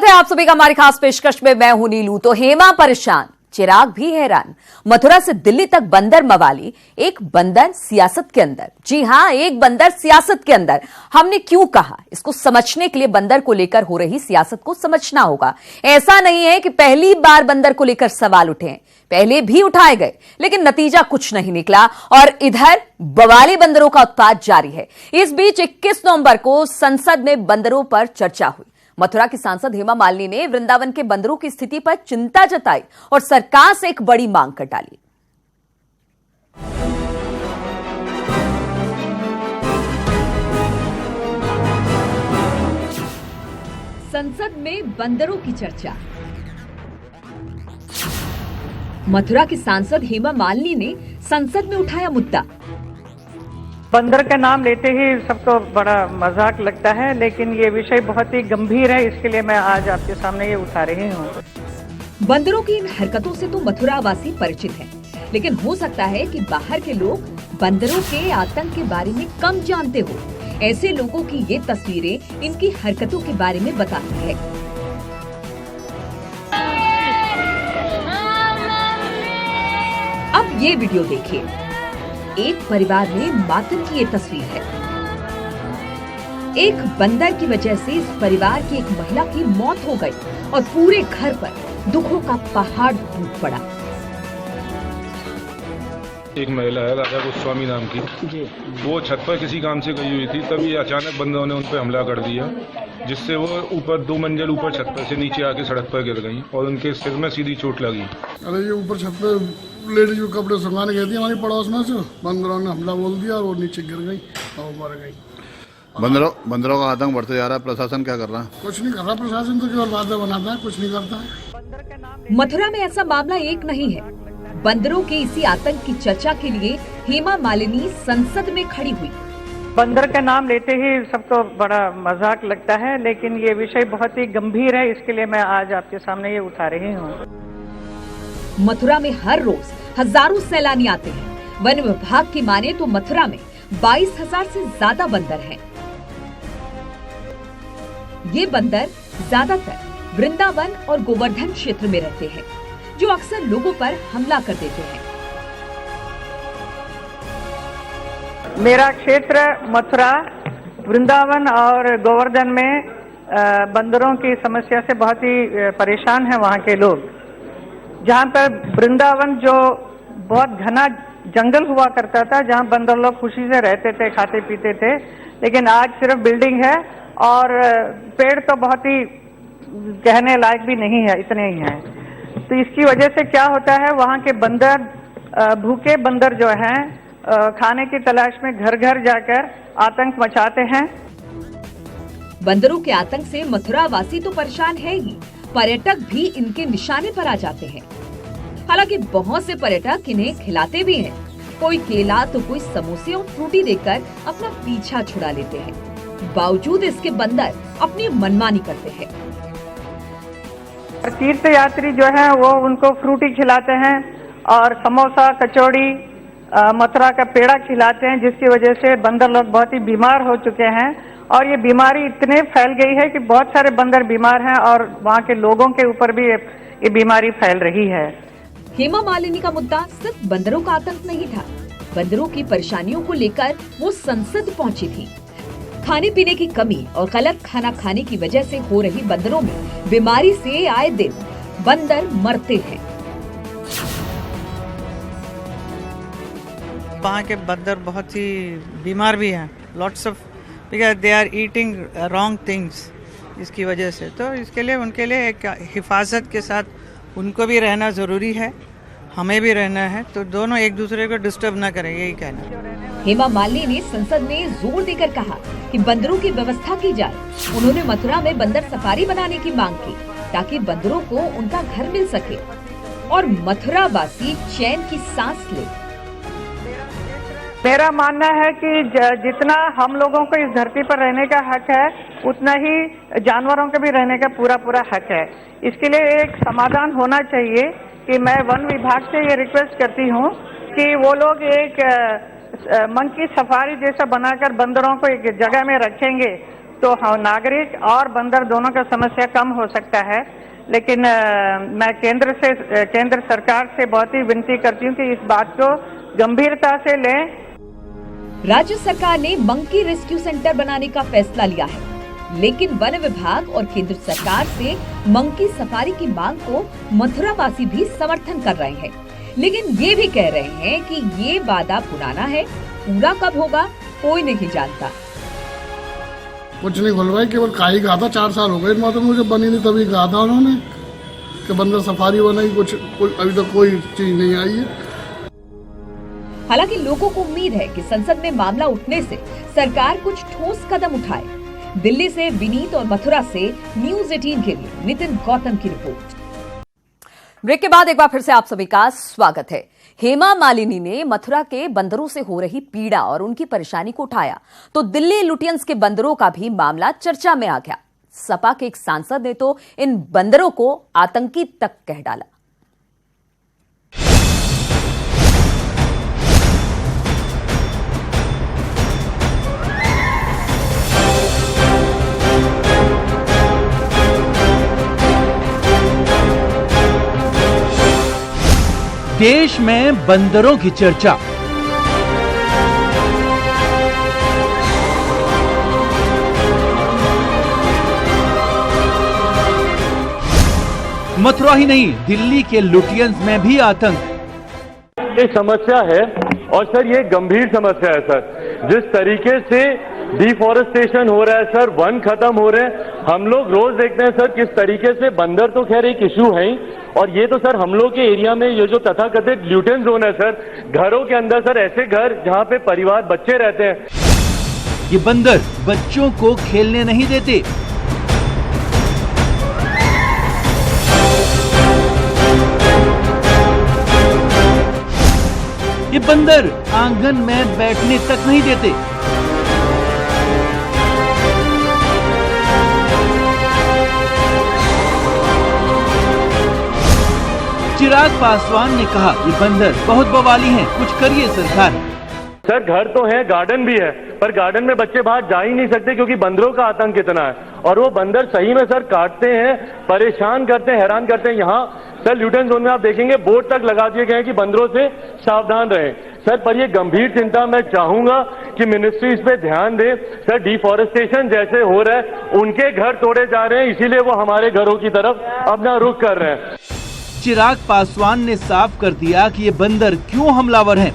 स्वागत है आप सभी का हमारी खास पेशकश में। मैं हूं नीलू। तो हेमा परेशान, चिराग भी हैरान। मथुरा से दिल्ली तक बंदर मवाली, एक बंदर सियासत के अंदर। जी हां, एक बंदर सियासत के अंदर। हमने क्यों कहा, इसको समझने के लिए बंदर को लेकर हो रही सियासत को समझना होगा। ऐसा नहीं है कि पहली बार बंदर को लेकर सवाल उठे हैं, पहले भी उठाए गए, लेकिन नतीजा कुछ नहीं निकला और इधर बवाली बंदरों का उत्पात जारी है। इस बीच 21 नवंबर को संसद में बंदरों पर चर्चा हुई। मथुरा की सांसद हेमा मालिनी ने वृंदावन के बंदरों की स्थिति पर चिंता जताई और सरकार से एक बड़ी मांग कर डाली। संसद में बंदरों की चर्चा। मथुरा की सांसद हेमा मालिनी ने संसद में उठाया मुद्दा। बंदर का नाम लेते ही सबको बड़ा मजाक लगता है, लेकिन ये विषय बहुत ही गंभीर है, इसके लिए मैं आज आपके सामने ये उठा रही हूँ। बंदरों की इन हरकतों से तो मथुरावासी परिचित हैं, लेकिन हो सकता है कि बाहर के लोग बंदरों के आतंक के बारे में कम जानते हो। ऐसे लोगों की ये तस्वीरें इनकी हरकतों के बारे में बताती है। अब ये वीडियो देखिए। एक परिवार में मातम की ये तस्वीर है। एक बंदर की वजह से इस परिवार की एक महिला की मौत हो गई और पूरे घर पर दुखों का पहाड़ टूट पड़ा। एक महिला है राजा गोस्वामी नाम की जी, वो छत पर किसी काम से गई हुई थी, तभी अचानक बंदरों ने उन पर हमला कर दिया, जिससे वो ऊपर 2 मंजिल ऊपर छत पर से नीचे आके सड़क पर गिर गई और उनके सिर में सीधी चोट लगी। अरे ये ऊपर छत पे लेडीज को कपड़े सुखाने गई थी हमारी पड़ोस में से, बंदरों ने हमला बोल दिया और वो नीचे गिर गई और मर गई। बंदरों का आतंक बढ़ते जा रहा है, प्रशासन क्या कर रहा है? कुछ नहीं कर रहा प्रशासन, तो केवल बातें बनाता है, कुछ नहीं करता है। मथुरा में ऐसा मामला एक नहीं है। बंदरों के इसी आतंक की चर्चा के लिए हेमा मालिनी संसद में खड़ी हुई। बंदर का नाम लेते ही सबको बड़ा मजाक लगता है, लेकिन ये विषय बहुत ही गंभीर है, इसके लिए मैं आज आपके सामने ये उठा रही हूँ। मथुरा में हर रोज हजारों सैलानी आते हैं। वन विभाग की माने तो मथुरा में 22,000 से ज्यादा बंदर हैं। ये बंदर ज्यादातर वृंदावन और गोवर्धन क्षेत्र में रहते हैं, जो अक्सर लोगों पर हमला कर देते हैं। मेरा क्षेत्र मथुरा, वृंदावन और गोवर्धन में बंदरों की समस्या से बहुत ही परेशान है वहाँ के लोग। जहाँ पर वृंदावन जो बहुत घना जंगल हुआ करता था, जहाँ बंदर लोग खुशी से रहते थे, खाते पीते थे, लेकिन आज सिर्फ बिल्डिंग है और पेड़ तो बहुत ही कहने लायक भी नहीं है, इतने ही हैं। तो इसकी वजह से क्या होता है, वहाँ के बंदर, भूखे बंदर जो हैं, खाने की तलाश में घर घर जाकर आतंक मचाते हैं। बंदरों के आतंक से मथुरा वासी तो परेशान है ही, पर्यटक भी इनके निशाने पर आ जाते हैं। हालांकि बहुत से पर्यटक इन्हें खिलाते भी हैं। कोई केला तो कोई समोसे और फ्रूटी देकर अपना पीछा छुड़ा लेते हैं। बावजूद इसके बंदर अपनी मनमानी करते हैं। तीर्थ यात्री जो है वो उनको फ्रूटी खिलाते हैं और समोसा, कचौड़ी, मथुरा का पेड़ा खिलाते हैं, जिसकी वजह से बंदर लोग बहुत ही बीमार हो चुके हैं और ये बीमारी इतने फैल गई है कि बहुत सारे बंदर बीमार हैं और वहाँ के लोगों के ऊपर भी ये बीमारी फैल रही है। हेमा मालिनी का मुद्दा सिर्फ बंदरों का आतंक नहीं था। बंदरों की परेशानियों को लेकर वो संसद पहुंची थी। खाने पीने की कमी और गलत खाना खाने की वजह से हो रही बंदरों में बीमारी से आए दिन बंदर मरते हैं। वहाँ के बंदर बहुत ही बीमार भी हैं, lots of, because they are eating wrong things, इसकी वजह से। तो इसके लिए उनके लिए एक हिफाजत के साथ उनको भी रहना ज़रूरी है, हमें भी रहना है, तो दोनों एक दूसरे को डिस्टर्ब ना करें, यही कहना। हेमा मालिनी ने संसद में जोर देकर कहा कि बंदरों की व्यवस्था की जाए। उन्होंने मथुरा में बंदर सफारी बनाने की मांग की, ताकि बंदरों को उनका घर मिल सके और मथुरा वासी चैन की सांस ले। मेरा मानना है कि जितना हम लोगों को इस धरती पर रहने का हक है, उतना ही जानवरों के भी रहने का पूरा हक है। इसके लिए एक समाधान होना चाहिए कि मैं वन विभाग से ये रिक्वेस्ट करती हूँ कि वो लोग एक मंकी सफारी जैसा बनाकर बंदरों को एक जगह में रखेंगे तो नागरिक और बंदर दोनों का समस्या कम हो सकता है। लेकिन मैं केंद्र सरकार से बहुत ही विनती करती हूँ कि इस बात को गंभीरता से लें। राज्य सरकार ने मंकी रेस्क्यू सेंटर बनाने का फैसला लिया है, लेकिन वन विभाग और केंद्र सरकार से मंकी सफारी की मांग को मथुरा वासी भी समर्थन कर रहे हैं, लेकिन ये भी कह रहे हैं कि ये वादा पुराना है, पूरा कब होगा कोई नहीं जानता। कुछ नहीं बोल भाई, केवल काई कहा था, 4 साल हो गए इन बातों में, मुझे बनी नहीं तभी कहा था उन्होंने कि बंदर सफारी बनाई, कुछ अभी तक कोई चीज नहीं आई है। हालांकि लोगों को उम्मीद है कि संसद में मामला उठने से सरकार कुछ ठोस कदम उठाए। दिल्ली से विनीत और मथुरा से न्यूज़ 18 के लिए नितिन गौतम की रिपोर्ट। ब्रेक के बाद एक बार फिर से आप सभी का स्वागत है। हेमा मालिनी ने मथुरा के बंदरों से हो रही पीड़ा और उनकी परेशानी को उठाया, तो दिल्ली लुटियंस के बंदरों का भी मामला चर्चा में आ गया। सपा के एक सांसद ने तो इन बंदरों को आतंकी तक कह डाला। देश में बंदरों की चर्चा। मथुरा ही नहीं, दिल्ली के लुटियंस में भी आतंक। ये समस्या है और सर ये गंभीर समस्या है सर। जिस तरीके से डिफॉरेस्टेशन हो रहा है सर, वन खत्म हो रहे हैं, हम लोग रोज देखते हैं सर किस तरीके से बंदर तो खैर एक इशू है ही, और ये तो सर हम लोग के एरिया में ये जो तथाकथित ल्यूटेन जोन है सर, घरों के अंदर सर ऐसे घर जहां पे परिवार बच्चे रहते हैं। ये बंदर बच्चों को खेलने नहीं देते। ये बंदर आंगन में बैठने तक नहीं देते। चिराग पासवान ने कहा ये बंदर बहुत बवाली हैं, कुछ करिए सरकार। सर घर तो है, गार्डन भी है, पर गार्डन में बच्चे बाहर जा ही नहीं सकते क्योंकि बंदरों का आतंक कितना है, और वो बंदर सही में सर काटते हैं, परेशान करते हैं, हैरान करते हैं। यहाँ सर ल्यूटेन जोन में आप देखेंगे बोर्ड तक लगा दिए गए हैं कि बंदरों से सावधान रहें सर, पर ये गंभीर चिंता। मैं चाहूंगा कि मिनिस्ट्री इस पे ध्यान दे सर। डिफॉरेस्टेशन जैसे हो रहा है, उनके घर तोड़े जा रहे हैं, इसीलिए वो हमारे घरों की तरफ अपना रुख कर रहे हैं। चिराग पासवान ने साफ कर दिया कि ये बंदर क्यों हमलावर हैं।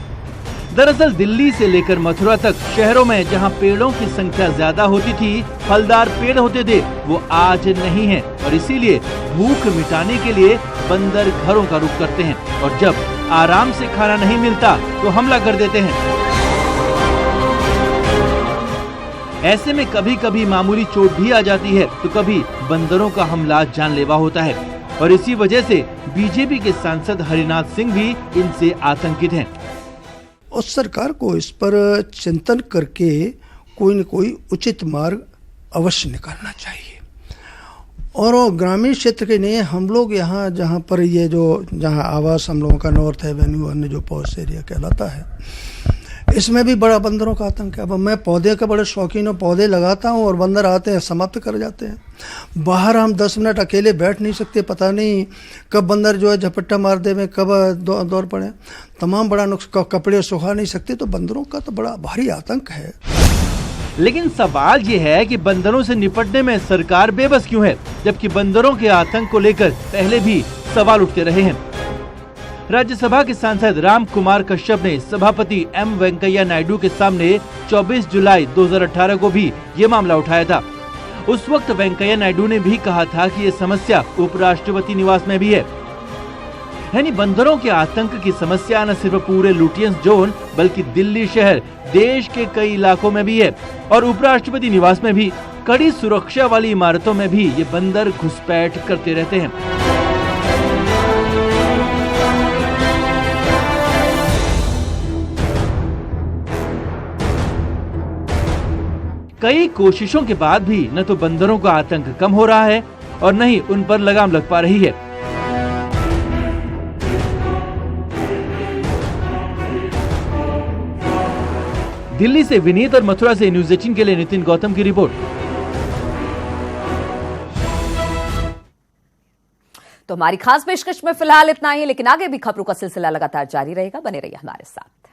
दरअसल दिल्ली से लेकर मथुरा तक शहरों में जहां पेड़ों की संख्या ज्यादा होती थी, फलदार पेड़ होते थे, वो आज नहीं है, और इसीलिए भूख मिटाने के लिए बंदर घरों का रुख करते हैं, और जब आराम से खाना नहीं मिलता तो हमला कर देते हैं। ऐसे में कभी कभी मामूली चोट भी आ जाती है, तो कभी बंदरों का हमला जानलेवा होता है, और इसी वजह से बीजेपी के सांसद हरिनाथ सिंह भी इनसे आतंकित हैं। और सरकार को इस पर चिंतन करके कोई न कोई उचित मार्ग अवश्य निकालना चाहिए। और ग्रामीण क्षेत्र के लिए हम लोग यहाँ जहाँ पर ये जो जहाँ आवास हम लोगों का नॉर्थ एवेन्यू अन्य जो पॉश एरिया कहलाता है, इसमें भी बड़ा बंदरों का आतंक है। अब मैं पौधे का बड़े शौकीन हूँ, पौधे लगाता हूँ और बंदर आते हैं, समाप्त कर जाते हैं। बाहर हम 10 मिनट अकेले बैठ नहीं सकते, पता नहीं कब बंदर जो है झपट्टा मार दे में, कब दौड़ पड़े, तमाम बड़ा नुकसान, कपड़े सुखा नहीं सकते। तो बंदरों का तो बड़ा भारी आतंक है। लेकिन सवाल ये है कि बंदरों से निपटने में सरकार बेबस क्यों है, जबकि बंदरों के आतंक को लेकर पहले भी सवाल उठते रहे हैं। राज्यसभा के सांसद राम कुमार कश्यप ने सभापति एम वेंकैया नायडू के सामने 24 जुलाई 2018 को भी ये मामला उठाया था। उस वक्त वेंकैया नायडू ने भी कहा था कि ये समस्या उपराष्ट्रपति निवास में भी है। यानी बंदरों के आतंक की समस्या न सिर्फ पूरे लुटियंस जोन बल्कि दिल्ली शहर, देश के कई इलाकों में भी है, और उपराष्ट्रपति निवास में भी कड़ी सुरक्षा वाली इमारतों में भी ये बंदर घुसपैठ करते रहते हैं। कई कोशिशों के बाद भी न तो बंदरों का आतंक कम हो रहा है और न ही उन पर लगाम लग पा रही है। दिल्ली से विनीत और मथुरा से न्यूज़ 18 के लिए नितिन गौतम की रिपोर्ट। तो हमारी खास पेशकश में फिलहाल इतना ही, लेकिन आगे भी खबरों का सिलसिला लगातार जारी रहेगा। बने रहिए हमारे साथ।